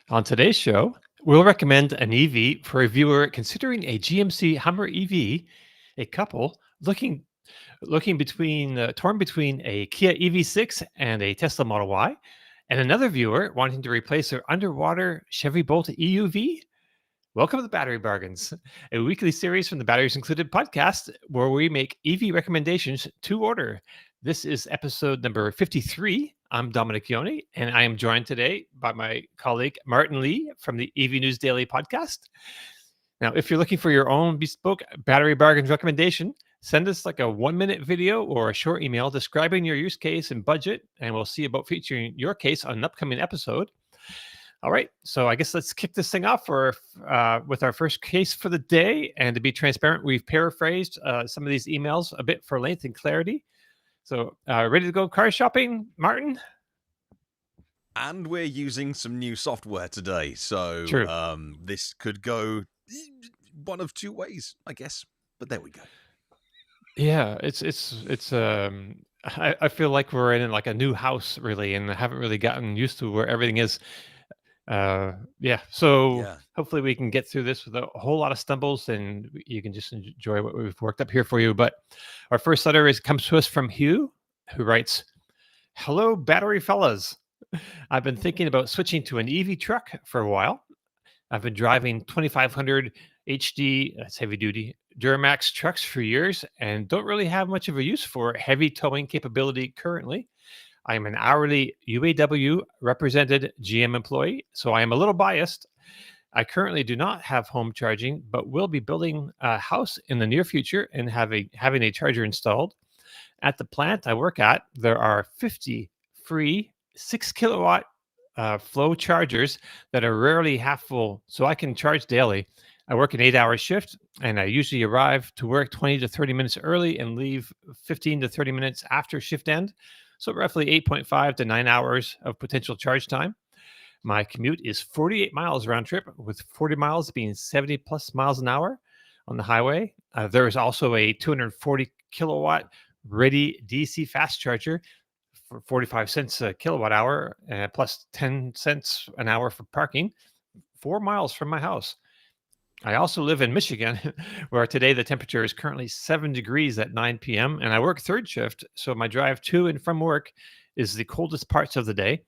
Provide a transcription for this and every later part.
On today's show, we'll recommend an EV for a viewer considering a GMC Hummer EV, a couple looking between torn between a Kia EV6 and a Tesla Model Y, and another viewer wanting to replace their underwater Chevy Bolt EUV. Welcome to the Battery Bargains, a weekly series from the Batteries Included podcast where we make EV recommendations to order. This is episode number 53. I'm Dominic Yoni, and I am joined today by my colleague Martin Lee from the EV News Daily podcast. Now, if you're looking for your own bespoke Battery Bargains recommendation, send us like a 1-minute video or a short email describing your use case and budget, and we'll see about featuring your case on an upcoming episode. All right, so I guess let's kick this thing off with our first case for the day. And to be transparent, we've paraphrased some of these emails a bit for length and clarity. So ready to go car shopping, Martin? And we're using some new software today, so True. This could go one of two ways, I guess. But there we go. Yeah, I feel like we're in like a new house really, and I haven't really gotten used to where everything is. So hopefully we can get through this with a whole lot of stumbles and you can just enjoy what we've worked up here for you. But our first letter comes to us from Hugh, who writes, "Hello, battery fellas. I've been thinking about switching to an EV truck for a while. I've been driving 2500 HD, that's heavy duty, Duramax trucks for years and don't really have much of a use for heavy towing capability currently. I am an hourly UAW represented GM employee, so I am a little biased. I currently do not have home charging, but will be building a house in the near future and having a charger installed. At the plant I work at, there are 50 free 6 kilowatt flow chargers that are rarely half full, so I can charge daily. I work an 8-hour shift, and I usually arrive to work 20 to 30 minutes early and leave 15 to 30 minutes after shift end. So roughly 8.5 to 9 hours of potential charge time. My commute is 48 miles round trip, with 40 miles being 70 plus miles an hour on the highway. There is also a 240 kilowatt ready DC fast charger for 45 cents a kilowatt hour, plus 10 cents an hour for parking, 4 miles from my house. I also live in Michigan, where today the temperature is currently 7 degrees at 9 p.m. and I work third shift, so my drive to and from work is the coldest parts of the day.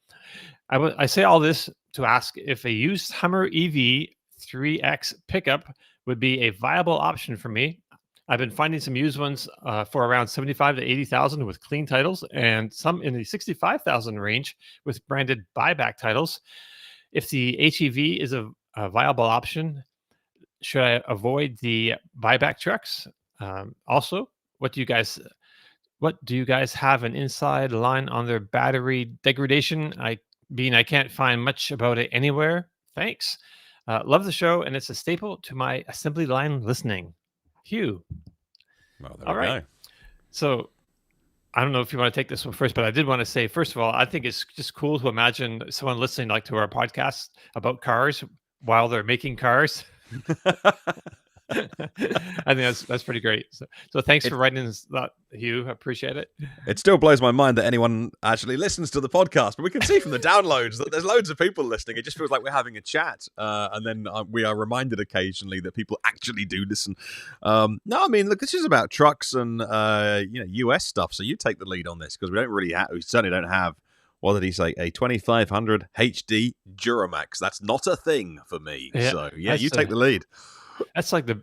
I say all this to ask if a used Hummer EV 3X pickup would be a viable option for me. I've been finding some used ones for around 75 to 80,000 with clean titles, and some in the 65,000 range with branded buyback titles. If the HEV is a viable option, should I avoid the buyback trucks? Also, what do you guys have an inside line on their battery degradation? I can't find much about it anywhere. Thanks. Love the show, and it's a staple to my assembly line listening. Hugh. Well, there All we right. go. So I don't know if you want to take this one first, but I did want to say, first of all, I think it's just cool to imagine someone listening like to our podcast about cars while they're making cars. I think that's pretty great. So thanks for writing this, Hugh. I appreciate it. It still blows my mind that anyone actually listens to the podcast, but we can see from the downloads that there's loads of people listening. It just feels like we're having a chat, and then we are reminded occasionally that people actually do listen. No, I mean, look, this is about trucks and US stuff. So you take the lead on this because we certainly don't have. What did he say? A 2500 HD Duramax. That's not a thing for me. Yeah, so yeah, you take the lead. That's like the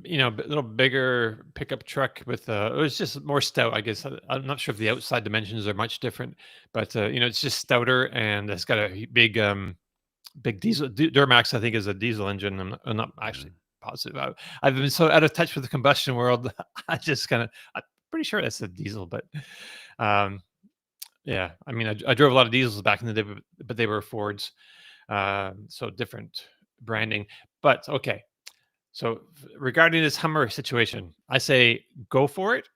little bigger pickup truck with it was just more stout, I guess. I'm not sure if the outside dimensions are much different, but it's just stouter and it's got a big diesel. Duramax, I think, is a diesel engine. I'm not actually positive. I've been so out of touch with the combustion world. I'm pretty sure that's a diesel, but yeah. I mean, I drove a lot of diesels back in the day, but they were Fords, so different branding. But okay. So regarding this Hummer situation, I say go for it.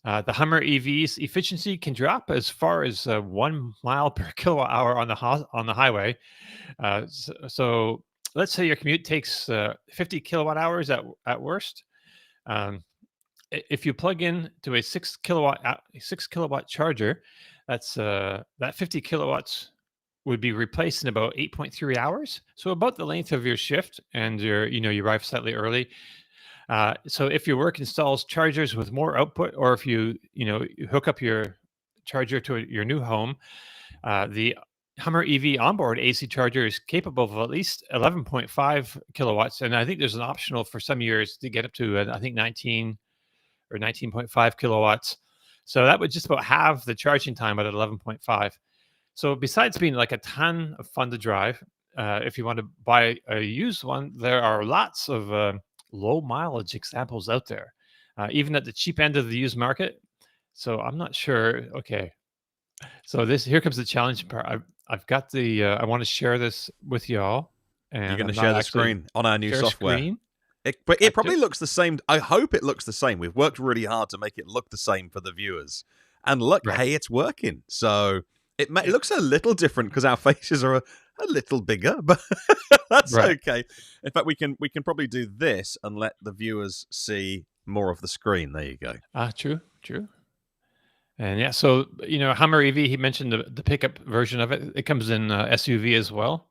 The Hummer EV's efficiency can drop as far as 1 mile per kilowatt hour on the highway. So let's say your commute takes 50 kilowatt hours at worst. If you plug in to a 6 kilowatt charger, that's that 50 kilowatts would be replaced in about 8.3 hours, so about the length of your shift, and you arrive slightly early. So if your work installs chargers with more output, or if you hook up your charger to your new home, the Hummer EV onboard AC charger is capable of at least 11.5 kilowatts, and I think there's an optional for some years to get up to I think 19 or 19.5 kilowatts. So that would just about halve the charging time at 11.5. So besides being like a ton of fun to drive, if you want to buy a used one, there are lots of low mileage examples out there, even at the cheap end of the used market. So I'm not sure. Okay, so this here comes the challenge part. I've got the. I want to share this with y'all, You're and going to I'm not share the actually screen on our new share software. screen. But it Active. probably looks the same. I hope it looks the same. We've worked really hard to make it look the same for the viewers. And look, Right. hey, it's working. So it looks a little different because our faces are a little bigger, but that's Right. okay. In fact, we can probably do this and let the viewers see more of the screen. There you go. True. And yeah, so Hummer EV. He mentioned the pickup version of it. It comes in SUV as well.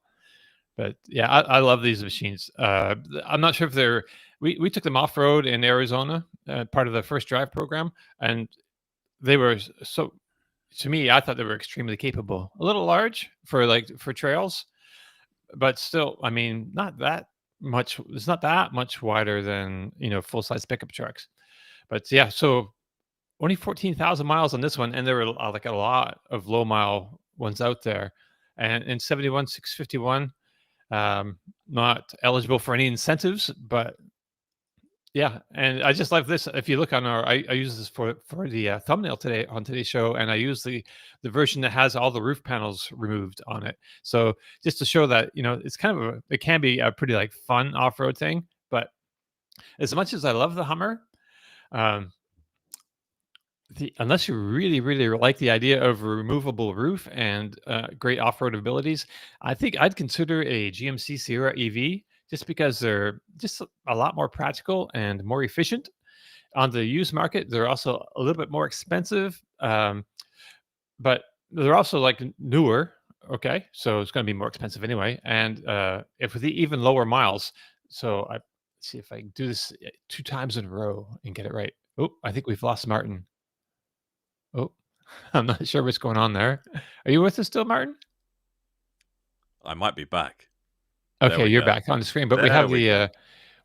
But yeah, I love these machines. I'm not sure if they're. We took them off road in Arizona, part of the first drive program, and they were so. To me, I thought they were extremely capable. A little large for trails, but still, I mean, not that much. It's not that much wider than full size pickup trucks. But yeah, so only 14,000 miles on this one, and there were like a lot of low mile ones out there, and in 71,651. Not eligible for any incentives, but yeah, and I just love this. If you look on I use this for the thumbnail today on today's show, and I use the version that has all the roof panels removed on it. So just to show that it's kind of it can be a pretty like fun off road thing. But as much as I love the Hummer, um, unless you really, really like the idea of a removable roof and great off-road abilities, I think I'd consider a GMC Sierra EV just because they're just a lot more practical and more efficient. On the used market, they're also a little bit more expensive, but they're also like newer. Okay, so it's going to be more expensive anyway, and if with even lower miles. So let's see if I can do this 2 times in a row and get it right. Oh, I think we've lost Martin. Oh, I'm not sure what's going on there. Are you with us still, Martin? I might be back. There Okay, we you're go. back on the screen, but There we go.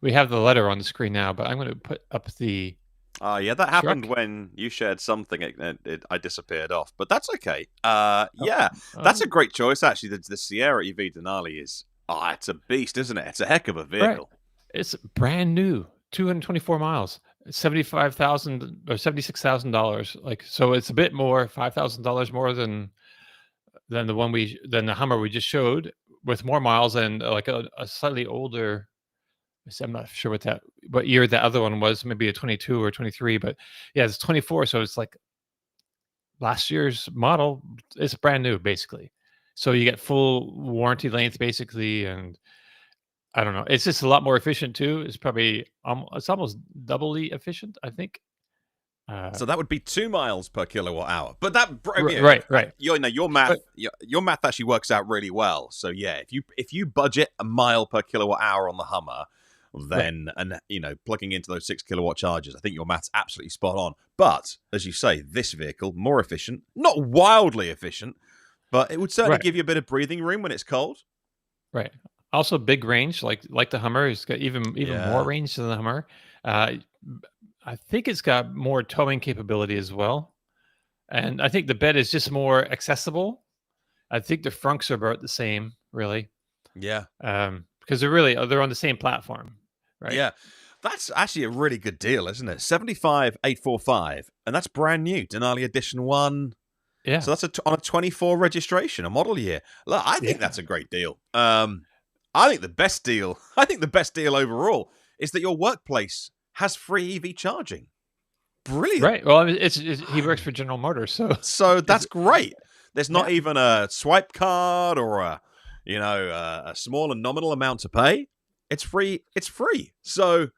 we have the letter on the screen now. But I'm going to put up the Yeah, that happened truck. when you shared something. I disappeared off, but that's okay. Oh, Yeah, that's oh, a great choice actually. The Sierra EV Denali is, it's a beast, isn't it? It's a heck of a right. vehicle. It's brand new, 224 miles, 75,000 or $76,000. Like so, it's a bit more, $5,000 more than than the Hummer we just showed, with more miles and like a slightly older. I'm not sure what year the other one was, maybe a 22 or 23, but yeah, it's 24. So it's like last year's model. It's brand new, basically. So you get full warranty length, basically, and I don't know. It's just a lot more efficient too. It's probably it's almost doubly efficient, I think. Uh, So that would be 2 miles per kilowatt hour. But that, right. your But math actually works out really well. So yeah, if you budget a mile per kilowatt hour on the Hummer, right, then plugging into those 6 kilowatt chargers, I think your math's absolutely spot on. But as you say, this vehicle more efficient, not wildly efficient, but it would certainly right, give you a bit of breathing room when it's cold. right. Also, big range, like the Hummer. It's got even more Yeah. range than the Hummer. Uh, I think it's got more towing capability as well. And I think the bed is just more accessible. I think the frunks are about the same, really, Yeah. because they're on the same platform, right? Yeah. That's actually a really good deal, isn't it? 75,845, and that's brand new. Denali Edition 1. Yeah, So that's on a 24 registration, a model year. Look, I think yeah, that's a great deal. I think the best deal, I think the best deal overall is that your workplace has free EV charging. Brilliant. right. Well, he works for General Motors, so So it's that's great. There's not yeah, even a swipe card or a small and nominal amount to pay. It's free. It's free. So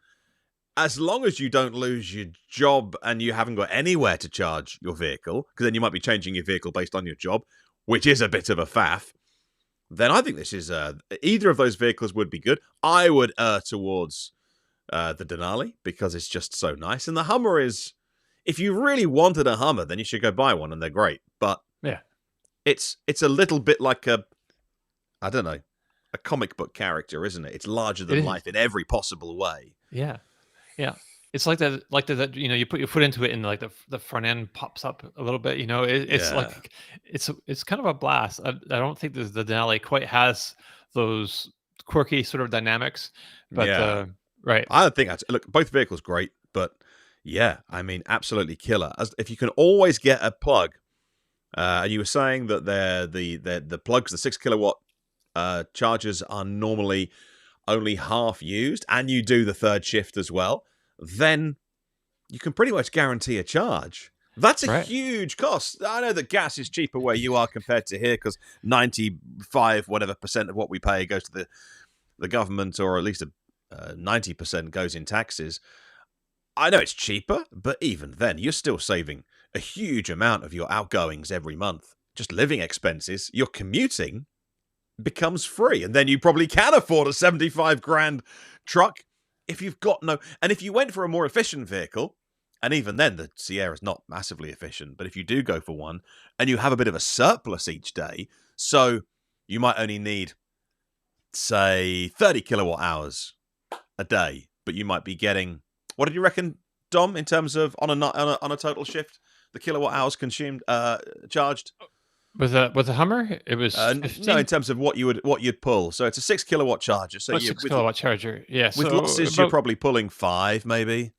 as long as you don't lose your job and you haven't got anywhere to charge your vehicle, because then you might be changing your vehicle based on your job, which is a bit of a faff. then I think this is either of those vehicles would be good. I would err towards the Denali because it's just so nice, and the Hummer is. If you really wanted a Hummer, then you should go buy one, and they're great. But Yeah, it's a little bit like I don't know, a comic book character, isn't it? It's larger it than is. life in every possible way. Yeah, yeah. It's like that. You know, you put your foot into it, and like the front end pops up a little bit. You know, it's Yeah, like it's kind of a blast. I don't think the Denali quite has those quirky sort of dynamics, but yeah. right, I don't think that's look. Both vehicles great, but yeah, I mean, absolutely killer. As if you can always get a plug, and you were saying that the plugs, the 6 kilowatt chargers are normally only half used, and you do the third shift as well, then you can pretty much guarantee a charge. That's a right. huge cost. I know that gas is cheaper where you are compared to here because 95 whatever percent of what we pay goes to the government, or at least 90% goes in taxes. I know it's cheaper, but even then, you're still saving a huge amount of your outgoings every month. Just living expenses, your commuting becomes free, and then you probably can afford a 75 grand truck if you've got no. And if you went for a more efficient vehicle, and even then, the Sierra's not massively efficient, but if you do go for one and you have a bit of a surplus each day, so you might only need, say, 30 kilowatt hours a day, but you might be getting. What did you reckon, Dom, in terms of on a total shift, the kilowatt hours consumed, charged? With a Hummer, it was No, in 15. terms of what you'd pull. So it's a 6 kilowatt charger. So Oh, you 6 kilowatt charger. Yeah, with so losses, you're about. probably pulling 5, maybe.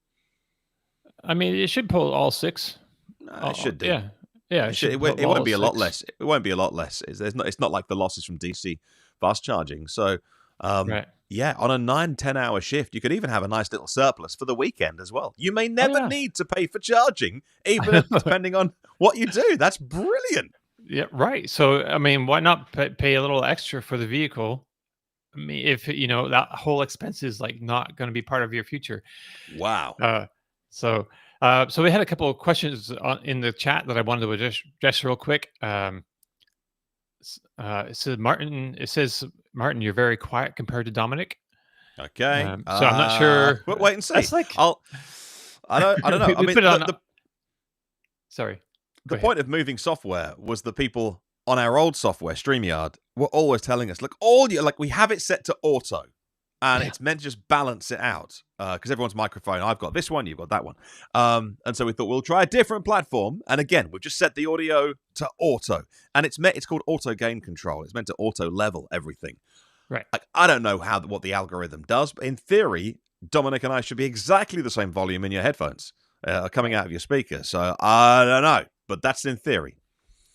I mean, it should pull all six. It should do. Yeah, yeah, It it should. should pull It all won't be a lot 6. less. It won't be a lot less. It's not like the losses from DC fast charging. So, Right. yeah, on a 9-10 hour shift, you could even have a nice little surplus for the weekend as well. You may Oh never yeah. need to pay for charging, even if, depending on what you do. That's brilliant. Yeah, right. So, I mean, why not pay a little extra for the vehicle? I mean, if you know that whole expense is like not going to be part of your future. Wow. Uh, so, so we had a couple of questions in the chat that I wanted to address real quick. It says Martin. It says Martin, you're very quiet compared to Dominic. Okay. So I'm not sure. Wait and see. That's like I don't know. I we mean, put it on. Sorry, the go ahead. point of moving software was the people on our old software, StreamYard, were always telling us, look, all you like, we have it set to auto, and Yeah. it's meant to just balance it out because everyone's microphone. I've got this one, you've got that one, and so we thought we'll try a different platform. And again, we've just set the audio to auto, and it's called auto gain control. It's meant to auto level everything. Right. Like, I don't know what the algorithm does, but in theory, Dominic and I should be exactly the same volume in your headphones coming out of your speaker. So I don't know, but that's in theory.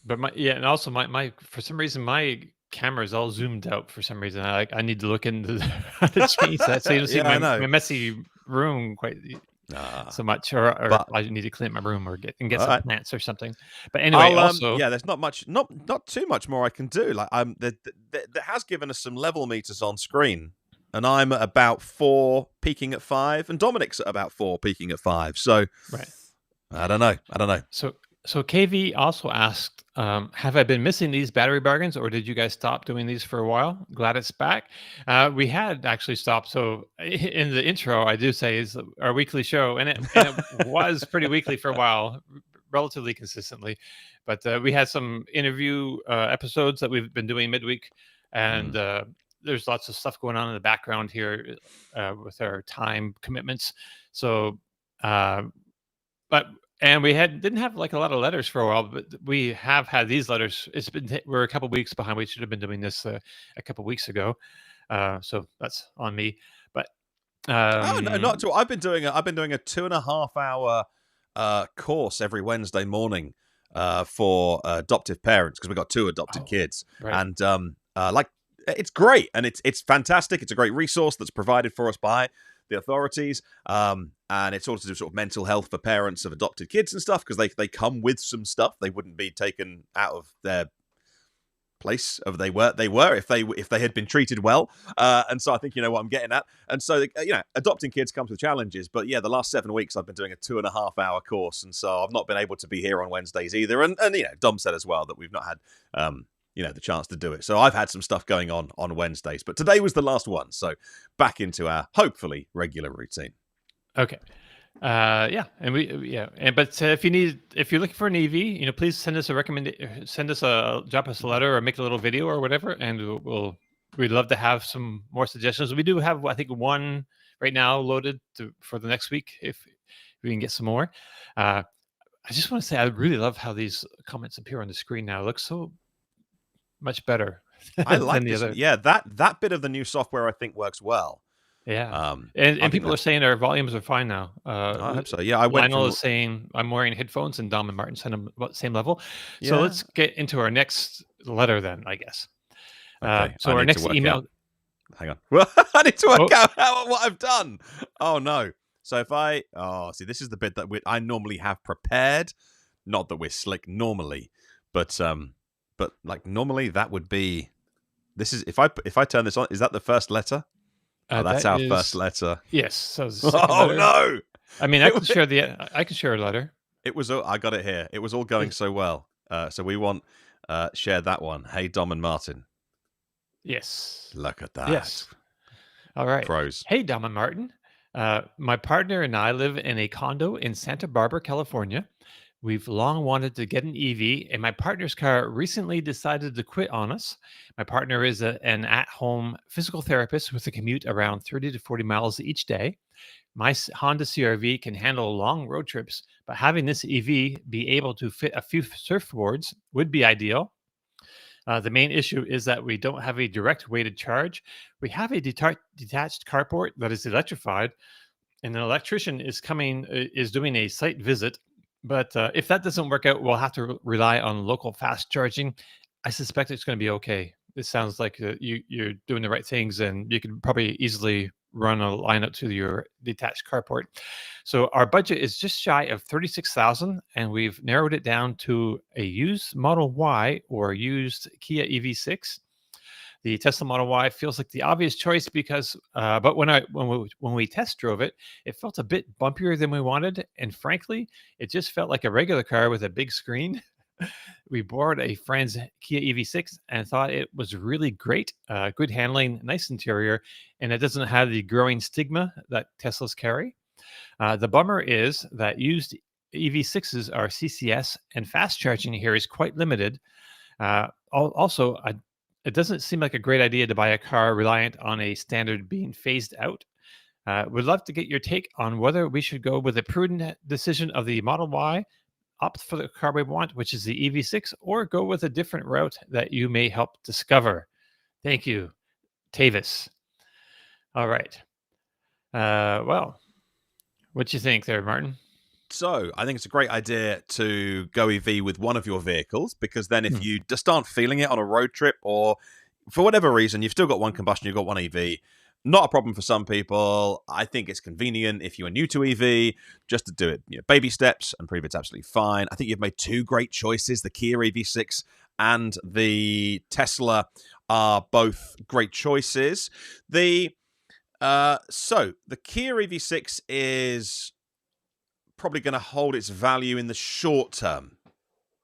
But and also my for some reason my camera is all zoomed out for some reason. I need to look into how to change that so you don't see Yeah, I know. my messy room quite Ah, so much, or but I need to clean my room or get all some right. plants or something. But anyway, also Yeah, there's not much, not too much more I can do. Like that has given us some level meters on screen, and I'm at about 4, peaking at 5, and Dominic's at about 4, peaking at 5. So right. I don't know. So KV also asked, have I been missing these battery bargains, or did you guys stop doing these for a while? Glad it's back. We had actually stopped. So in the intro, I do say is our weekly show, and it was pretty weekly for a while, relatively consistently. But we had some interview episodes that we've been doing midweek, and there's lots of stuff going on in the background here with our time commitments. So, but. And we didn't have like a lot of letters for a while, but we have had these letters. We're a couple weeks behind. We should have been doing this a couple weeks ago, so that's on me. But Oh no, not at all. I've been doing a 2.5 hour course every Wednesday morning for adoptive parents because we've got 2 adopted kids, right. and like it's great and it's fantastic. It's a great resource that's provided for us by the authorities, and it's all to do sort of mental health for parents of adopted kids and stuff because they come with some stuff. They wouldn't be taken out of their place of they were if they had been treated well, and so I think you know what I'm getting at. And so adopting kids comes with challenges, but yeah, the last 7 weeks I've been doing a 2.5 hour course, and so I've not been able to be here on Wednesdays either. And Dom said as well that we've not had the chance to do it. So I've had some stuff going on Wednesdays, but today was the last one. So back into our hopefully regular routine. Okay. Yeah, and but if you're looking for an EV, please send us drop us a letter or make a little video or whatever, and we'd love to have some more suggestions. We do have, I think, one right now loaded for the next week if we can get some more. I just want to say I really love how these comments appear on the screen now. It looks so much better I like than the this. other. Yeah, that bit of the new software I think works well. Yeah, and people are saying our volumes are fine now. I hope so. Yeah, I went Lionel from is saying I'm wearing headphones, and Dom and Martin said I'm about the same level. So Yeah. let's get into our next letter then, I guess. Okay. So our next email. Hang on. Well, I need to work out what I've done. Oh no. So if see, this is the bit that I normally have prepared. Not that we're slick normally, but like normally that would be. This is if I turn this on. Is that the first letter? That's our first letter. Yes. So letter. No! I mean, I can share a letter. It was. I got it here. It was all going so well. So we want share that one. Hey, Dom and Martin. Yes. Look at that. Yes. All right. Pros. Hey, Dom and Martin. My partner and I live in a condo in Santa Barbara, California. We've long wanted to get an EV, and my partner's car recently decided to quit on us. My partner is an at-home physical therapist with a commute around 30 to 40 miles each day. My Honda CRV can handle long road trips, but having this EV be able to fit a few surfboards would be ideal. The main issue is that we don't have a direct way to charge. We have a detached carport that is electrified, and an electrician is doing a site visit. But if that doesn't work out, we'll have to rely on local fast charging. I suspect it's going to be okay. It sounds like you're doing the right things, and you can probably easily run a line up to your detached carport. So our budget is just shy of $36,000, and we've narrowed it down to a used Model Y or used Kia EV6. The Tesla Model Y feels like the obvious choice because, but when we test drove it, it felt a bit bumpier than we wanted, and frankly, it just felt like a regular car with a big screen. We borrowed a friend's Kia EV6 and thought it was really great, good handling, nice interior, and it doesn't have the growing stigma that Teslas carry. The bummer is that used EV6s are CCS, and fast charging here is quite limited. Also, it doesn't seem like a great idea to buy a car reliant on a standard being phased out. We'd love to get your take on whether we should go with a prudent decision of the Model Y, opt for the car we want, which is the EV6, or go with a different route that you may help discover. Thank you, Tavis. All right. Well, what do you think there, Martin? So I think it's a great idea to go EV with one of your vehicles, because then if you just aren't feeling it on a road trip, or for whatever reason, you've still got one combustion, you've got one EV, not a problem for some people. I think it's convenient if you are new to EV just to do it, baby steps, and prove it's absolutely fine. I think you've made two great choices. The Kia EV6 and the Tesla are both great choices. So the Kia EV6 is probably going to hold its value in the short term.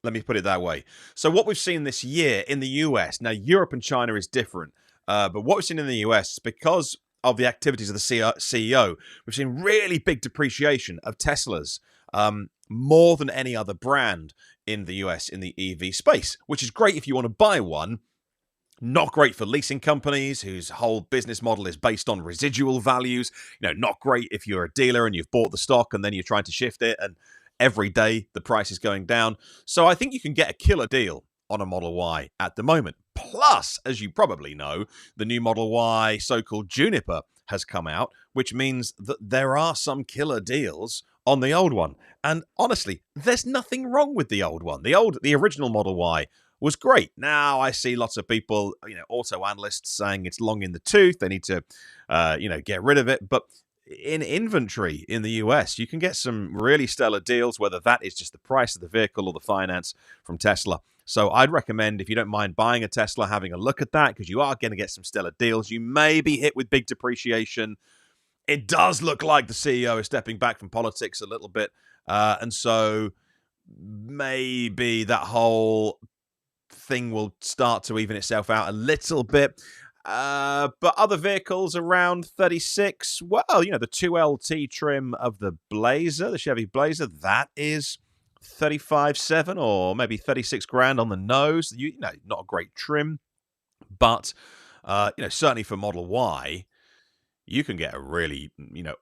Let me put it that way. So what we've seen this year in the US, now Europe and China is different, but what we've seen in the US, because of the activities of the CEO, we've seen really big depreciation of Teslas, more than any other brand in the US in the EV space, which is great if you want to buy one. Not great for leasing companies whose whole business model is based on residual values. Not great if you're a dealer and you've bought the stock and then you're trying to shift it, and every day the price is going down. So I think you can get a killer deal on a Model Y at the moment. Plus, as you probably know, the new Model Y, so-called Juniper, has come out, which means that there are some killer deals on the old one. And honestly, there's nothing wrong with the old one. The original Model Y was great. Now I see lots of people, auto analysts saying it's long in the tooth. They need to, get rid of it. But in inventory in the US, you can get some really stellar deals, whether that is just the price of the vehicle or the finance from Tesla. So I'd recommend, if you don't mind buying a Tesla, having a look at that, because you are going to get some stellar deals. You may be hit with big depreciation. It does look like the CEO is stepping back from politics a little bit. And so maybe that whole thing will start to even itself out a little bit. But other vehicles around 36, well, the 2LT trim of the Blazer, the Chevy Blazer, that is 35.7 or maybe 36 grand on the nose. Not a great trim, but certainly for Model Y, you can get a really,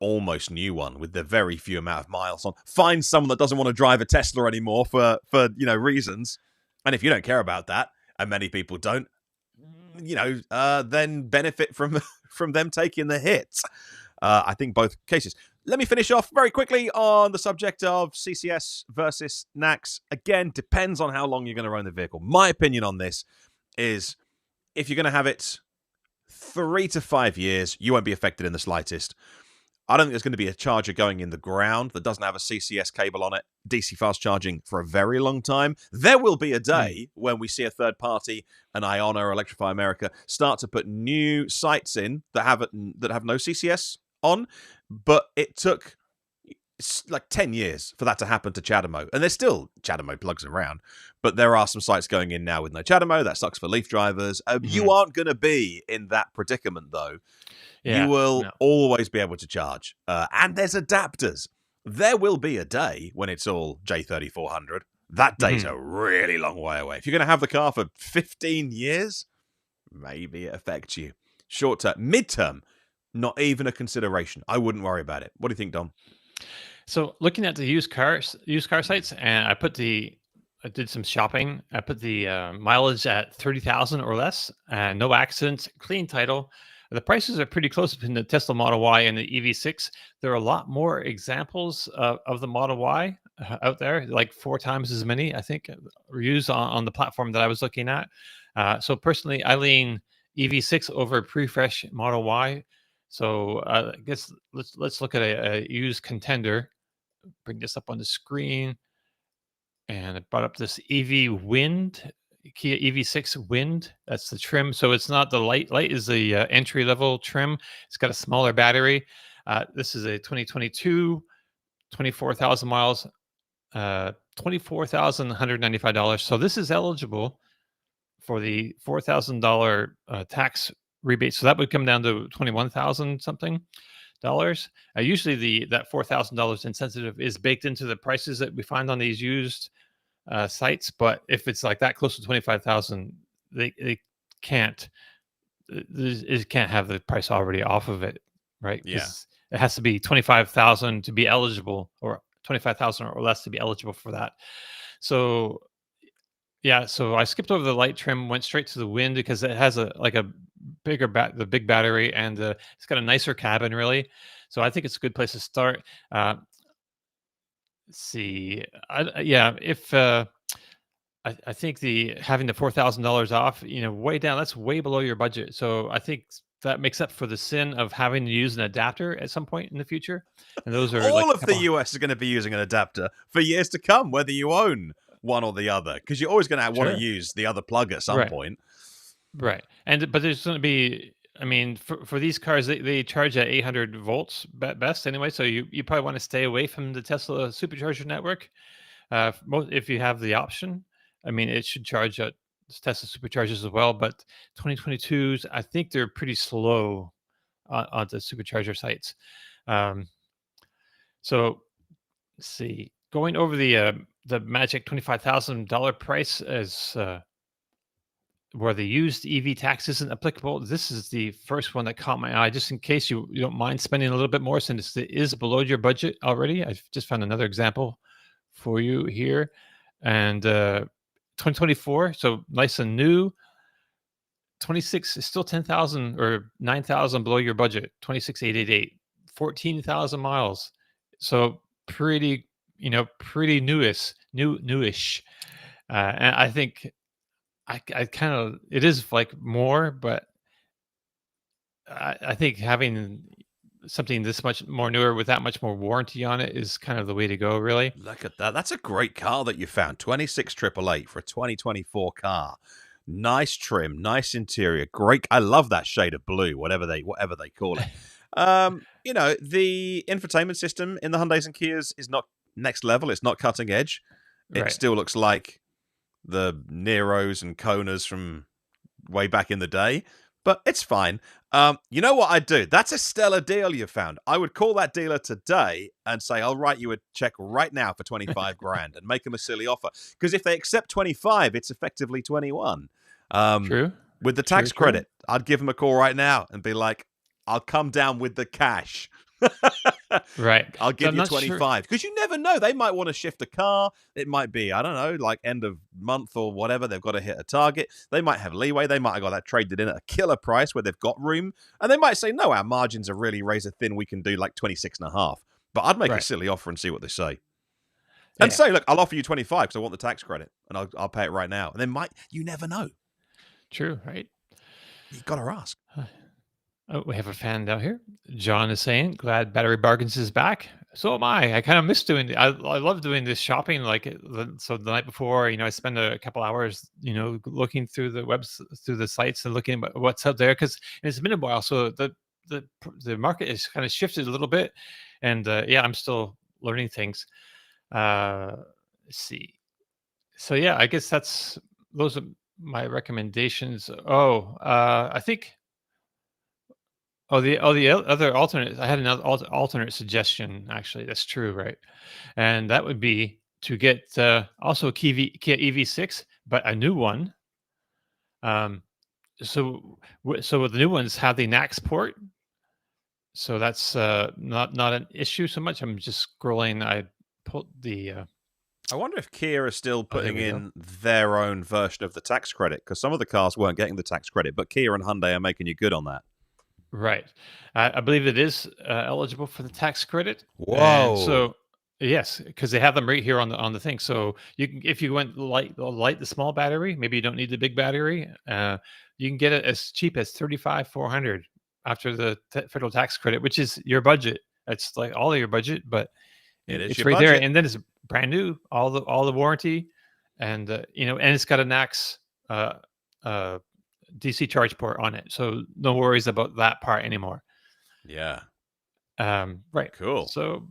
almost new one with the very few amount of miles on. Find someone that doesn't want to drive a Tesla anymore for reasons. And if you don't care about that, and many people don't, then benefit from from them taking the hit. I think both cases. Let me finish off very quickly on the subject of CCS versus NACS. Again, depends on how long you're going to own the vehicle. My opinion on this is if you're going to have it 3 to 5 years, you won't be affected in the slightest. I don't think there's going to be a charger going in the ground that doesn't have a CCS cable on it, DC fast charging for a very long time. There will be a day when we see a third party, an Iona or Electrify America, start to put new sites in that have no CCS on, but it took like 10 years for that to happen to CHAdeMO. And there's still CHAdeMO plugs around, but there are some sites going in now with no CHAdeMO. That sucks for Leaf drivers. You aren't going to be in that predicament, though. Yeah, you will always be able to charge. And there's adapters. There will be a day when it's all J3400. That day's a really long way away. If you're going to have the car for 15 years, maybe it affects you. Short term, mid-term, not even a consideration. I wouldn't worry about it. What do you think, Dom? So looking at the used car sites, and I did some shopping. I put the mileage at 30,000 or less, and no accidents, clean title. The prices are pretty close between the Tesla Model Y and the EV6. There are a lot more examples of the Model Y out there, like 4 times as many, I think, reviews on the platform that I was looking at. So personally, I lean EV6 over pre-fresh Model Y. So I guess let's look at a used contender. Bring this up on the screen, and I brought up this EV Wind, Kia EV6 Wind. That's the trim. So it's not the light. Light is the entry level trim. It's got a smaller battery. This is a 2022, 24,000 miles, $24,195. So this is eligible for the $4,000 tax rebate. So that would come down to 21,000 something dollars. Usually that $4,000 incentive is baked into the prices that we find on these used sites. But if it's like that close to 25,000, they can't. It can't have the price already off of it, right? Yeah. It has to be 25,000 to be eligible, or 25,000 or less to be eligible for that. So yeah, so I skipped over the light trim, went straight to the Wind because it has a bigger the big battery, and it's got a nicer cabin, really. So I think it's a good place to start. Let's see, if I think having the $4,000 off, way down, that's way below your budget. So I think that makes up for the sin of having to use an adapter at some point in the future. And those are all of the US is going to be using an adapter for years to come, whether you own one or the other, because you're always going to want to use the other plug at some point. Right. But there's going to be, for these cars, they charge at 800 volts best anyway. So you probably want to stay away from the Tesla supercharger network. If you have the option, it should charge at Tesla superchargers as well. But 2022s, I think they're pretty slow on the supercharger sites. So let's see, going over the magic $25,000 price as where the used EV tax isn't applicable. This is the first one that caught my eye, just in case you don't mind spending a little bit more, since it is below your budget already. I've just found another example for you here. And 2024, so nice and new. 26 is still 10,000 or 9,000 below your budget. 26,888, 14,000 miles. So pretty newish. And I think I kind of, it is like more, but I think having something this much more newer with that much more warranty on it is kind of the way to go, really. Look at that. That's a great car that you found. 26,888 for a 2024 car. Nice trim, nice interior, great. I love that shade of blue, whatever they call it. The infotainment system in the Hyundais and Kias is not next level. It's not cutting edge. It still looks like the Neros and Konas from way back in the day, but it's fine. You know what I'd do? That's a stellar deal you found. I would call that dealer today and say, I'll write you a check right now for 25 grand and make them a silly offer. Because if they accept 25, it's effectively 21. True. With the True, tax true. credit, I'd give them a call right now and be like, I'll come down with the cash. Right. I'll So give I'm you not sure. 25 because you never know. They might want to shift a car. It might be, I don't know, like end of month or whatever. They've got to hit a target. They might have leeway. They might have got that traded in at a killer price where they've got room. And they might say, no, our margins are really razor thin. We can do like 26 and a half. But I'd make a Right. silly offer and see what they say. And Yeah. say, look, I'll offer you 25 because I want the tax credit and I'll pay it right now. And then you never know. True. Right. You've got to ask. Oh, we have a fan down here. John is saying, "Glad Battery Bargains is back." So am I. I kind of miss doing. I love doing this shopping. Like so, the night before, I spend a couple hours, looking through through the sites and looking at what's out there because it's been a while. So the market has kind of shifted a little bit, and yeah, I'm still learning things. Let's see. So yeah, I guess those are my recommendations. Oh, I think. The other alternate. I had another alternate suggestion. Actually, that's true, right? And that would be to get also a Kia EV6, but a new one. Um, so the new ones have the NAX port, so that's not an issue so much. I'm just scrolling. I pulled the. I wonder if Kia is still Oh, there putting we go. in their own version of the tax credit because some of the cars weren't getting the tax credit, but Kia and Hyundai are making you good on that. Right. I believe it is eligible for the tax credit. And Whoa. so, yes, because they have them right here on the thing. So you can, if you went light the small battery, maybe you don't need the big battery. You can get it as cheap as 35,400 after the federal tax credit, which is your budget. It's like all of your budget, but It is it's your right there. budget. And then it's brand new, all the warranty, and and it's got a NAX. Uh, DC charge port on it, so no worries about that part anymore. Yeah. Right. Cool. So,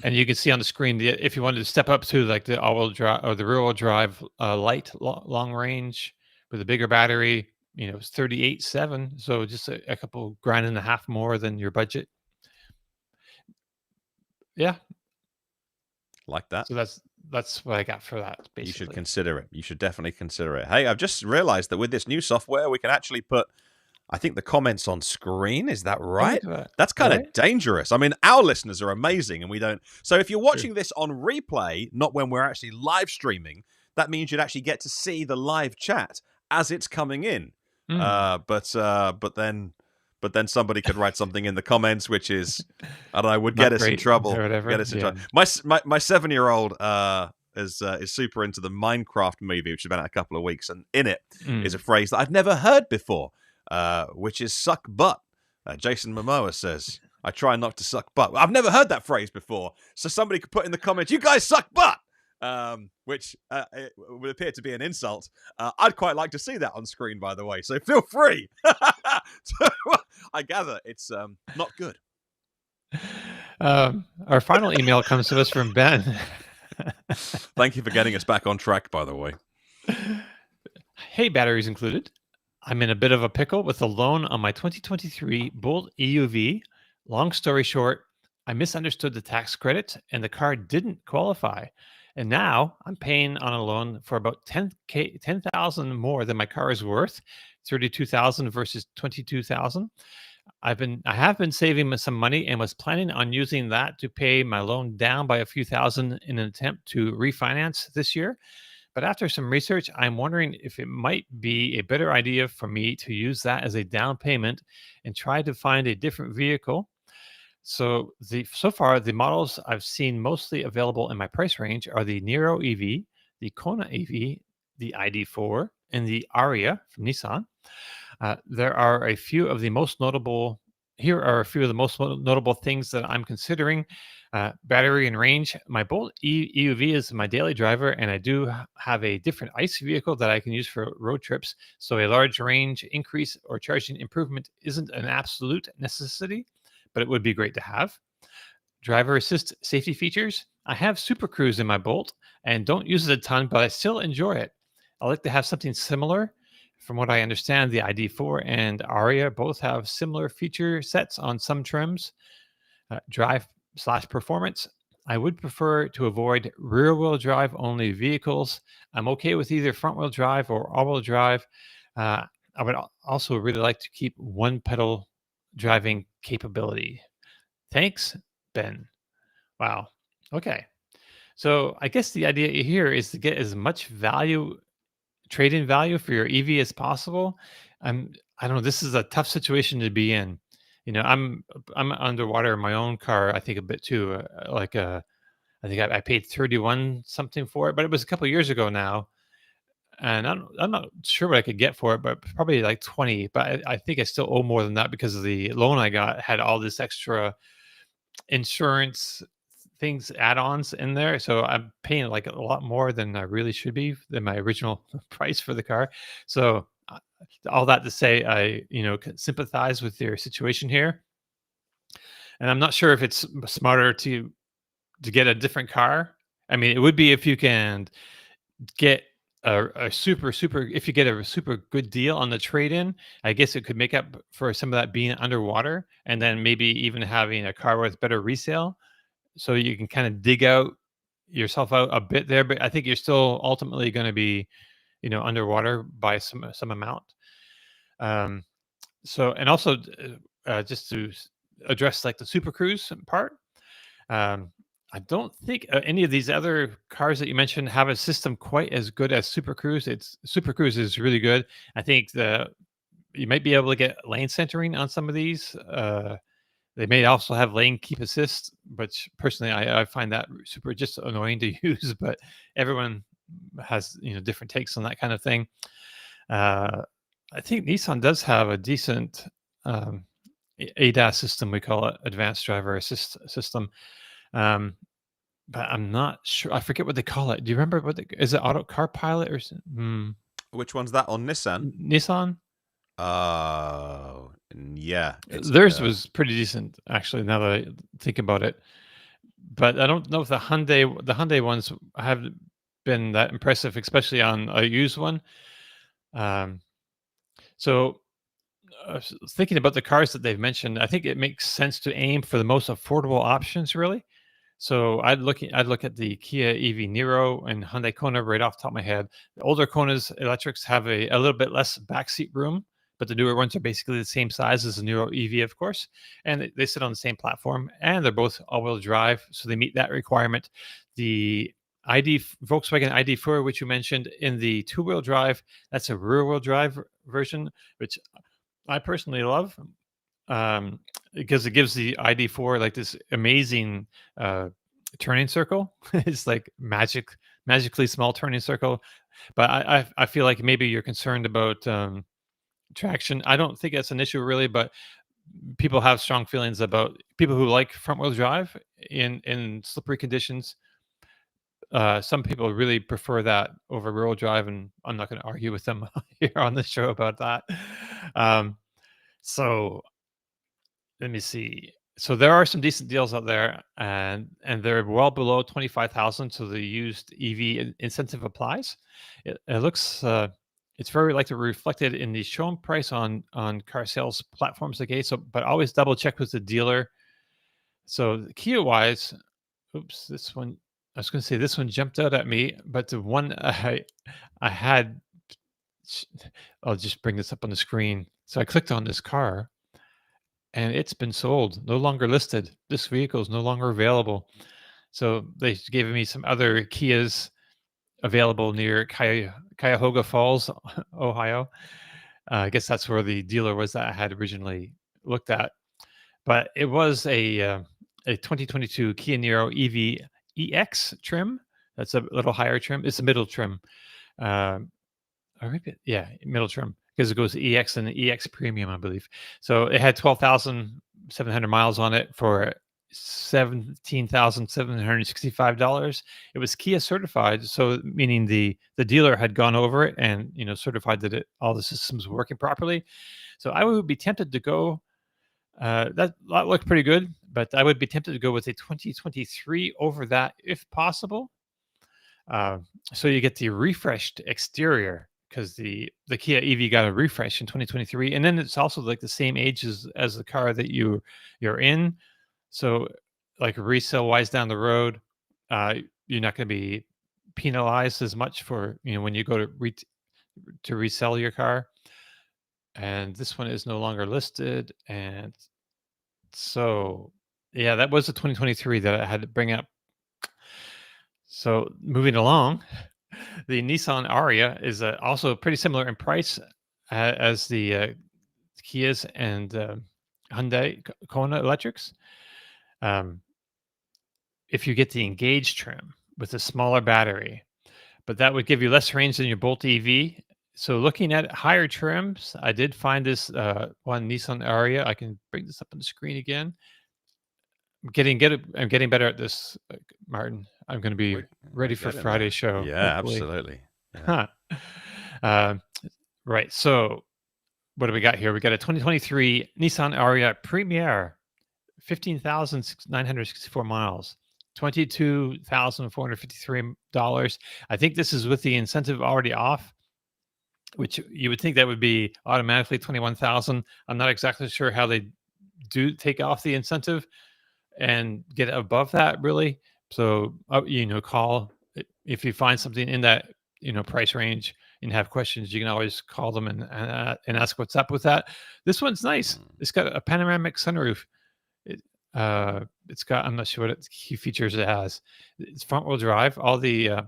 and you can see on the screen if you wanted to step up to like the all-wheel drive or the rear-wheel drive light long range with a bigger battery, it's 38.7, so just a couple grand and a half more than your budget. Yeah. Like that. So that's what I got for that. Basically, You should consider it. You should definitely consider it. Hey, I've just realized that with this new software, we can actually put, I think, the comments on screen. Is that Oh, right? look at that. That's kind of Right? dangerous. I mean, our listeners are amazing and we don't. So if you're True. watching this on replay, not when we're actually live streaming, that means you'd actually get to see the live chat as it's coming in. Mm. But then somebody could write something in the comments, which is, I don't know, would get Not us in great trouble. or whatever. Get us in Yeah. trouble. My 7-year-old is super into the Minecraft movie, which has been out a couple of weeks, and in it is a Mm. phrase that I've never heard before, which is "suck butt." Jason Momoa says, "I try not to suck butt." I've never heard that phrase before, so somebody could put in the comments, "You guys suck butt." Which it would appear to be an insult. I'd quite like to see that on screen, by the way. So feel free. I gather it's not good. Our final email comes to us from Ben. Thank you for getting us back on track, by the way. Hey, batteries included. I'm in a bit of a pickle with a loan on my 2023 Bolt EUV. Long story short, I misunderstood the tax credit and the car didn't qualify. And now I'm paying on a loan for about 10,000 more than my car is worth, 32,000 versus 22,000. I have been saving some money and was planning on using that to pay my loan down by a few thousand in an attempt to refinance this year. But after some research, I'm wondering if it might be a better idea for me to use that as a down payment and try to find a different vehicle. So far the models I've seen mostly available in my price range are the Nero EV, the Kona EV, the ID4, and the Aria from Nissan. There are a few of the most notable. Here are a few of the most notable things that I'm considering. Battery and range. My Bolt EUV is my daily driver, and I do have a different ICE vehicle that I can use for road trips. So a large range increase or charging improvement isn't an absolute necessity, but it would be great to have. Driver assist safety features. I have Super Cruise in my Bolt and don't use it a ton, but I still enjoy it. I like to have something similar. From what I understand, the ID4 and Aria both have similar feature sets on some trims. Drive slash performance. I would prefer to avoid rear wheel drive only vehicles. I'm okay with either front wheel drive or all wheel drive. Uh, I would also really like to keep one pedal driving capability. Thanks, Ben. Wow. Okay. So I guess the idea here is to get as much value, trade-in value for your EV as possible. I don't know. This is a tough situation to be in. I'm underwater in my own car. I think a bit too. I think I paid 31 something for it, but it was a couple years ago now, and I'm not sure what I could get for it, but probably like 20. But I think I still owe more than that because of the loan I got had all this extra insurance things add-ons in there, so I'm paying like a lot more than I really should be than my original price for the car. So all that to say, I can sympathize with your situation here, and I'm not sure if it's smarter to get a different car. I mean, it would be if you can get a super if you get a super good deal on the trade-in. I guess it could make up for some of that being underwater, and then maybe even having a car with better resale, so you can kind of dig out yourself out a bit there. But I think you're still ultimately going to be, underwater by some amount. Um, so, and also just to address like the Super Cruise part, um, I don't think any of these other cars that you mentioned have a system quite as good as Super Cruise. It's Super Cruise is really good. I think you might be able to get lane centering on some of these. They may also have lane keep assist, but personally, I find that super just annoying to use. But everyone has different takes on that kind of thing. I think Nissan does have a decent um, ADAS system. We call it Advanced Driver Assist System, um, but I'm not sure. I forget what they call it. Do you remember is it Auto Car Pilot or Which one's that on Nissan? Nissan? Yeah, it's Theirs was pretty decent, actually. Now that I think about it, but I don't know if the Hyundai ones have been that impressive, especially on a used one. Um, so thinking about the cars that they've mentioned, I think it makes sense to aim for the most affordable options, really. So I'd look at the Kia EV Niro and Hyundai Kona right off the top of my head. The older Kona's electrics have a little bit less backseat room, but the newer ones are basically the same size as the Niro EV, of course, and they sit on the same platform, and they're both all-wheel drive, so they meet that requirement. The Volkswagen ID4, which you mentioned, in the two-wheel drive, that's a rear-wheel drive version, which I personally love, because it gives the ID4 like this amazing uh, turning circle. It's like magically small turning circle. But I feel like maybe you're concerned about traction. I don't think that's an issue really, but people have strong feelings about people who like front wheel drive in slippery conditions. Some people really prefer that over rear wheel drive, and I'm not going to argue with them here on the show about that. Um, so let me see. So there are some decent deals out there, and they're well below 25,000. So the used EV incentive applies. It looks it's very likely reflected in the shown price on car sales platforms. Okay, so but always double check with the dealer. So Kia wise, oops, this one I was going to say this one jumped out at me, but the one I had, I'll just bring this up on the screen. So I clicked on this car and it's been sold, no longer listed. This vehicle is no longer available. So they gave me some other Kias available near Cuyahoga Falls, Ohio. I guess that's where the dealer was that I had originally looked at. But it was a 2022 Kia Niro EV EX trim. That's a little higher trim. It's a middle trim. Um, or maybe, yeah, middle trim, because it goes EX and EX Premium, I believe. So it had 12,700 miles on it for $17,765. It was Kia certified, so meaning the dealer had gone over it and certified that all the systems were working properly. So I would be tempted to go That looked pretty good, but I would be tempted to go with a 2023 over that if possible. So you get the refreshed exterior because the Kia EV got a refresh in 2023, and then it's also like the same age as the car that you're in. So like resale wise down the road, you're not going to be penalized as much for when you go to resell your car. And this one is no longer listed, and so yeah, that was the 2023 that I had to bring up. So moving along, the Nissan Aria is also pretty similar in price as the Kias and Hyundai Kona electrics. Um, if you get the Engage trim with a smaller battery, but that would give you less range than your Bolt EV. So looking at higher trims, I did find this one Nissan Aria. I can bring this up on the screen again. I'm getting better at this, Martin. I'm going to be ready for Friday's show. Yeah, hopefully. absolutely. Yeah. Right. So what do we got here? We got a 2023 Nissan Aria Premier, 15,964 miles, $22,453. I think this is with the incentive already off, which you would think that would be automatically 21,000. I'm not exactly sure how they do take off the incentive and get above that, really. So call if you find something in that price range and have questions. You can always call them and ask what's up with that. This one's nice. It's got a panoramic sunroof. It's got, I'm not sure what key features it has. It's front wheel drive. All the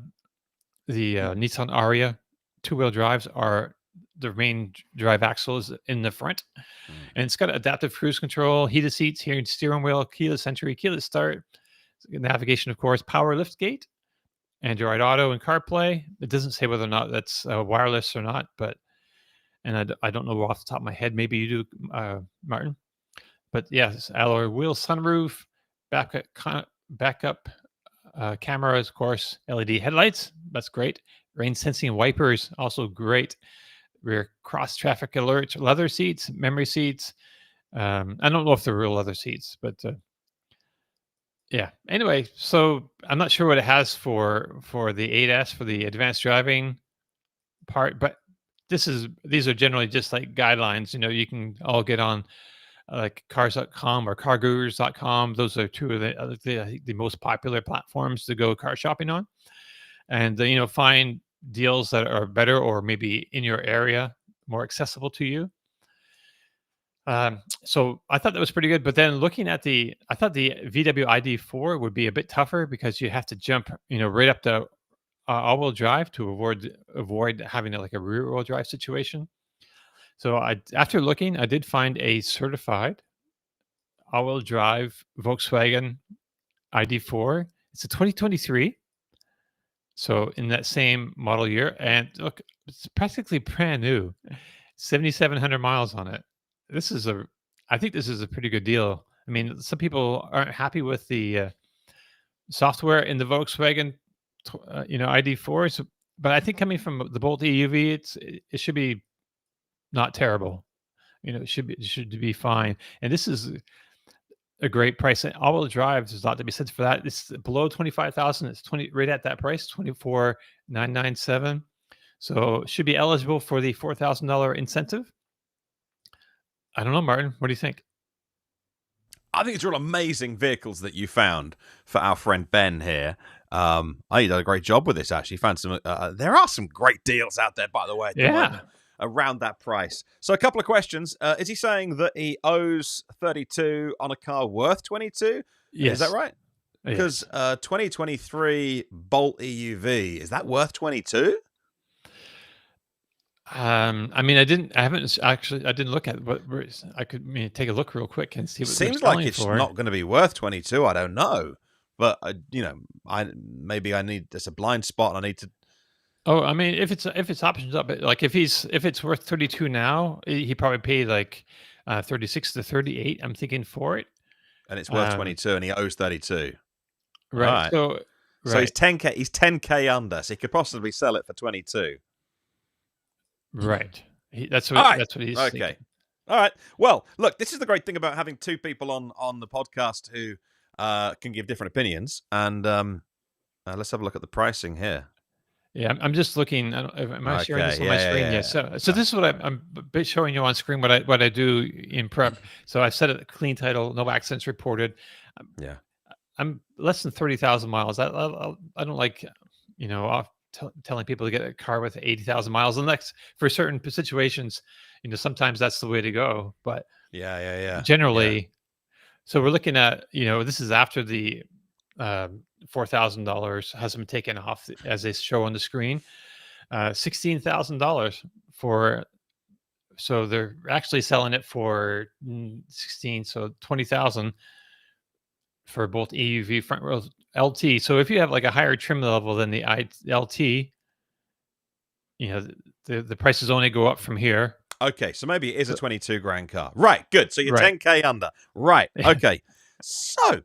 Nissan Aria 2-wheel drives are the main drive axle is in the front. And it's got adaptive cruise control, heated seats, heated steering wheel, keyless entry, keyless start, navigation, of course, power lift gate, Android Auto, and CarPlay. It doesn't say whether or not that's wireless or not, but I don't know off the top of my head. Maybe you do, Martin. But yes, alloy wheel, sunroof, backup cameras, of course, LED headlights. That's great. Rain sensing wipers, also great. Rear cross traffic alerts, leather seats, memory seats. I don't know if they're real leather seats, but yeah. Anyway, so I'm not sure what it has for the 8S for the advanced driving part, but these are generally just like guidelines. You can all get on like cars.com or cargurus.com. Those are two of the most popular platforms to go car shopping on, and find deals that are better or maybe in your area, more accessible to you. So I thought that was pretty good. But then looking at I thought the VW ID4 would be a bit tougher because you have to jump, right up to all-wheel drive to avoid having like a rear-wheel drive situation. So after looking, I did find a certified all-wheel drive Volkswagen ID4. It's a 2023. So in that same model year, and look, it's practically brand new, 7,700 miles on it. I think this is a pretty good deal. I mean, some people aren't happy with the software in the Volkswagen, ID4s, but I think coming from the Bolt EUV, it should be not terrible. It should be fine. And this is a great price. All-wheel drive, there's a lot to be said for that. It's below 25,000. It's right at that price, 24,997. So it should be eligible for the $4,000 incentive. I don't know, Martin. What do you think? I think it's all amazing vehicles that you found for our friend Ben here. I think you did a great job with this. Actually, found some. There are some great deals out there, by the way. At the moment, around that price. So a couple of questions. Is he saying that he owes 32 on a car worth 22? Yes. Is that right? Because 2023 Bolt EUV, is that worth 22? I mean, I didn't look at what I could take a look real quick and see what seems like it's not going to be worth 22. I don't know, but maybe I need, there's a blind spot. I need to. Oh, I mean, if it's options up, like if it's worth 32 now, he probably paid like 36 to 38. I'm thinking for it, and it's worth 22, and he owes 32. Right. So he's 10K. He's 10K under, so he could possibly sell it for 22. Right. That's what he's okay. thinking. All right. Well, look, this is the great thing about having two people on the podcast who can give different opinions. And let's have a look at the pricing here. Yeah, I'm just looking. Am I sharing this Okay. on my screen? Yeah. Yes. So this is what I'm a bit showing you on screen. What I do in prep. So I set it clean title, no accidents reported. Yeah. I'm less than 30,000 miles. I don't like, telling people to get a car with 80,000 miles. And that's for certain situations. Sometimes that's the way to go. But Yeah. generally, so we're looking at, this is after the $4,000 has been taken off as they show on the screen. $16,000 for, so they're actually selling it for 16, so 20,000 for both EUV front row LT. So if you have like a higher trim level than the LT, the prices only go up from here. Okay, so maybe it is a 22 grand car. Right, good. So you're Right. 10K under. Right, okay. So,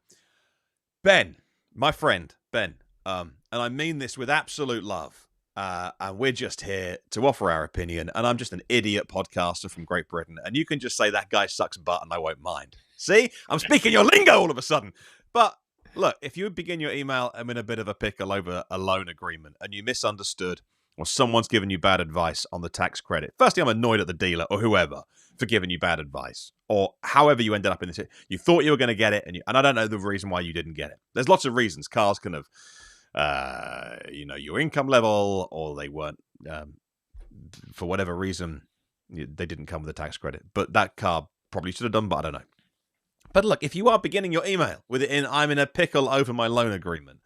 Ben, my friend, Ben, and I mean this with absolute love, and we're just here to offer our opinion, and I'm just an idiot podcaster from Great Britain, and you can just say that guy sucks butt and I won't mind. See? I'm speaking your lingo all of a sudden. But look, if you begin your email, I'm in a bit of a pickle over a loan agreement, and you misunderstood, or someone's given you bad advice on the tax credit. Firstly, I'm annoyed at the dealer or whoever for giving you bad advice, or however you ended up in this. You thought you were going to get it, and I don't know the reason why you didn't get it. There's lots of reasons. Cars can have, your income level, or they weren't, for whatever reason, they didn't come with a tax credit. But that car probably should have done, but I don't know. But look, if you are beginning your email with it in, I'm in a pickle over my loan agreement,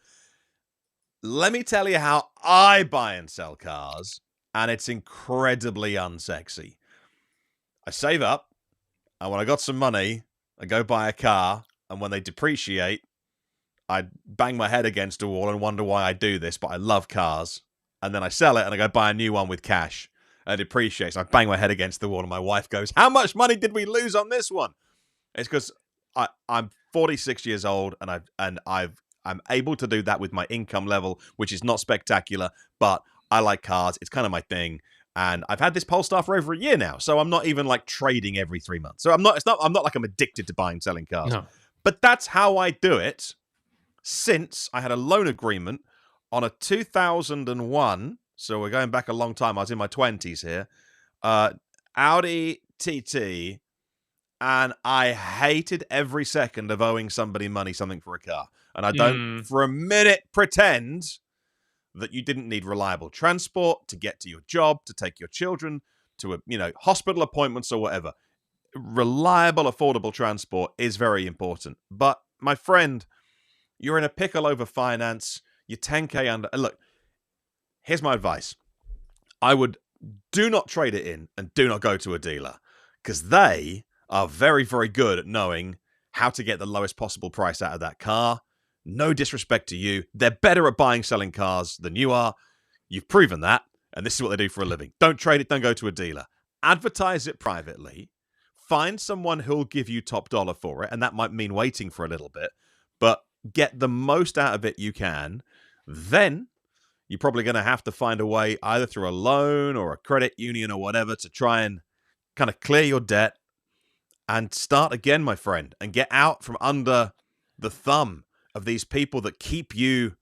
let me tell you how I buy and sell cars, and it's incredibly unsexy. I save up, and when I got some money, I go buy a car, and when they depreciate, I bang my head against a wall and wonder why I do this, but I love cars. And then I sell it, and I go buy a new one with cash, and it depreciates. I bang my head against the wall, and my wife goes, "How much money did we lose on this one?" It's because I'm 46 years old, and I'm able to do that with my income level, which is not spectacular, but I like cars. It's kind of my thing. And I've had this Polestar for over a year now, so I'm not even like trading every 3 months. So I'm not like I'm addicted to buying and selling cars. No. But that's how I do it since I had a loan agreement on a 2001. So we're going back a long time. I was in my 20s here. Audi TT. And I hated every second of owing somebody money something for a car. And I don't for a minute pretend that you didn't need reliable transport to get to your job, to take your children to hospital appointments or whatever. Reliable, affordable transport is very important. But my friend, you're in a pickle over finance. You're 10K under. And look, here's my advice. I would do not trade it in and do not go to a dealer, because they are very, very good at knowing how to get the lowest possible price out of that car. No disrespect to you. They're better at buying, selling cars than you are. You've proven that, and this is what they do for a living. Don't trade it. Don't go to a dealer. Advertise it privately. Find someone who'll give you top dollar for it, and that might mean waiting for a little bit, but get the most out of it you can. Then you're probably going to have to find a way, either through a loan or a credit union or whatever, to try and kind of clear your debt and start again, my friend, and get out from under the thumb of these people that keep you,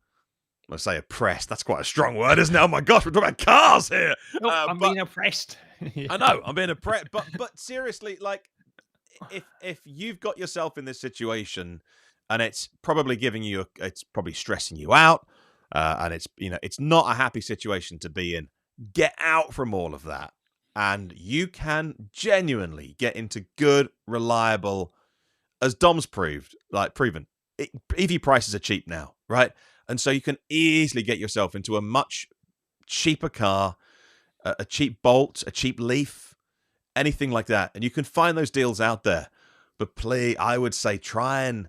let's say, oppressed. That's quite a strong word, isn't it? Oh my gosh, we're talking about cars here. I'm being oppressed. I know, I'm being oppressed. But seriously, like, if you've got yourself in this situation and it's probably it's probably stressing you out, and it's not a happy situation to be in, get out from all of that. And you can genuinely get into good, reliable, as Dom's proven, EV prices are cheap now, right? And so you can easily get yourself into a much cheaper car, a cheap Bolt, a cheap Leaf, anything like that. And you can find those deals out there. But please, I would say try and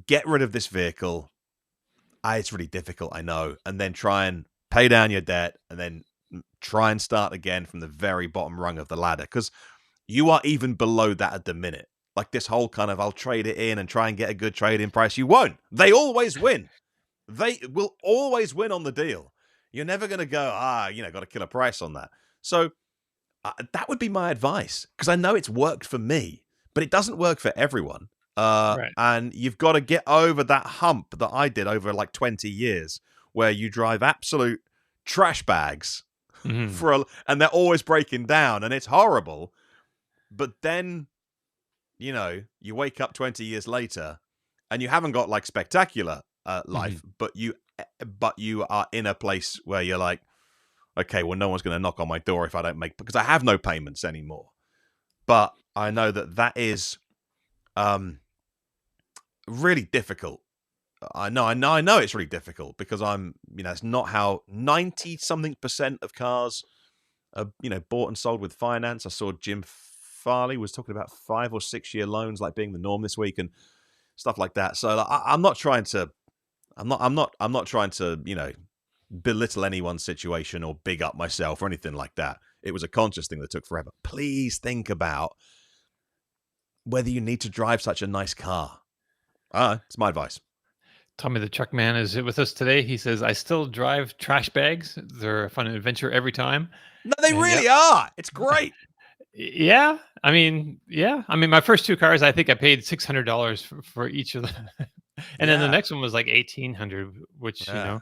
get rid of this vehicle. It's really difficult, I know. And then try and pay down your debt, and then try and start again from the very bottom rung of the ladder, because you are even below that at the minute. Like this whole kind of, I'll trade it in and try and get a good trade-in price. You won't. They always win. They will always win on the deal. You're never going to go, got to kill a price on that. So that would be my advice, because I know it's worked for me, but it doesn't work for everyone. Right. And you've got to get over that hump that I did over like 20 years, where you drive absolute trash bags Mhm. and they're always breaking down, and it's horrible. But then, you wake up 20 years later, and you haven't got like spectacular life, Mhm. but you are in a place where you're like, okay, well, no one's going to knock on my door if I don't because I have no payments anymore. But I know that is really difficult. I know it's really difficult, because it's not how 90-something% of cars are, bought and sold with finance. I saw Jim Farley was talking about 5 or 6 year loans like being the norm this week and stuff like that. So like, I'm not trying to, I'm not trying to, belittle anyone's situation or big up myself or anything like that. It was a conscious thing that took forever. Please think about whether you need to drive such a nice car. It's my advice. Tommy the Truck Man is with us today. He says, "I still drive trash bags. They're a fun adventure every time." No, they And yeah, really are. It's great. yeah. I mean, yeah. I mean, my first two cars, I think I paid $600 for each of them, and then the Yeah. next one was like 1,800, which Yeah.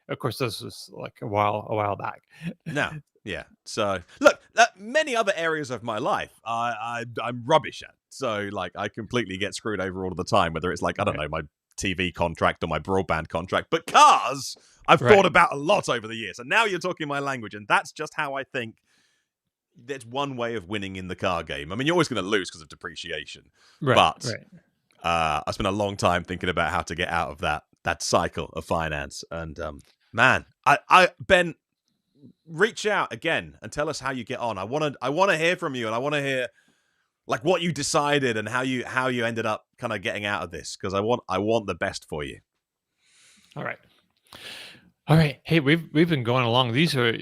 of course, this was like a while back. No. Yeah. So look, many other areas of my life, I'm rubbish at. So like, I completely get screwed over all the time. Whether it's like, I don't Right, know, my TV contract or my broadband contract, but cars, I've thought right, about a lot over the years. And now you're talking my language, and that's just how I think. There's one way of winning in the car game. I mean, you're always going to lose because of depreciation, right, but right. I spent a long time thinking about how to get out of that cycle of finance. And man, Ben, reach out again and tell us how you get on. I want to hear from you, and I want to hear like what you decided and how you ended up kind of getting out of this, because I want the best for you. All right. All right. Hey, we've been going along. These are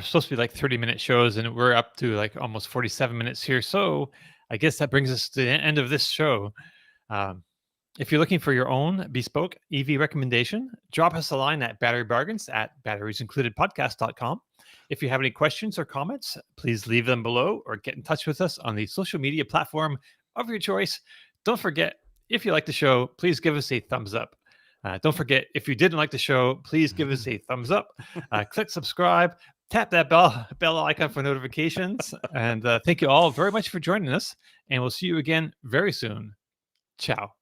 supposed to be like 30-minute shows, and we're up to like almost 47 minutes here. So I guess that brings us to the end of this show. Um, if you're looking for your own bespoke EV recommendation, drop us a line at batteriesincludedpodcast.com. If you have any questions or comments, please leave them below or get in touch with us on the social media platform of your choice. Don't forget, if you like the show, please give us a thumbs up. Don't forget, if you didn't like the show, please give us a thumbs up. Click subscribe, tap that bell icon for notifications. And thank you all very much for joining us. And we'll see you again very soon. Ciao.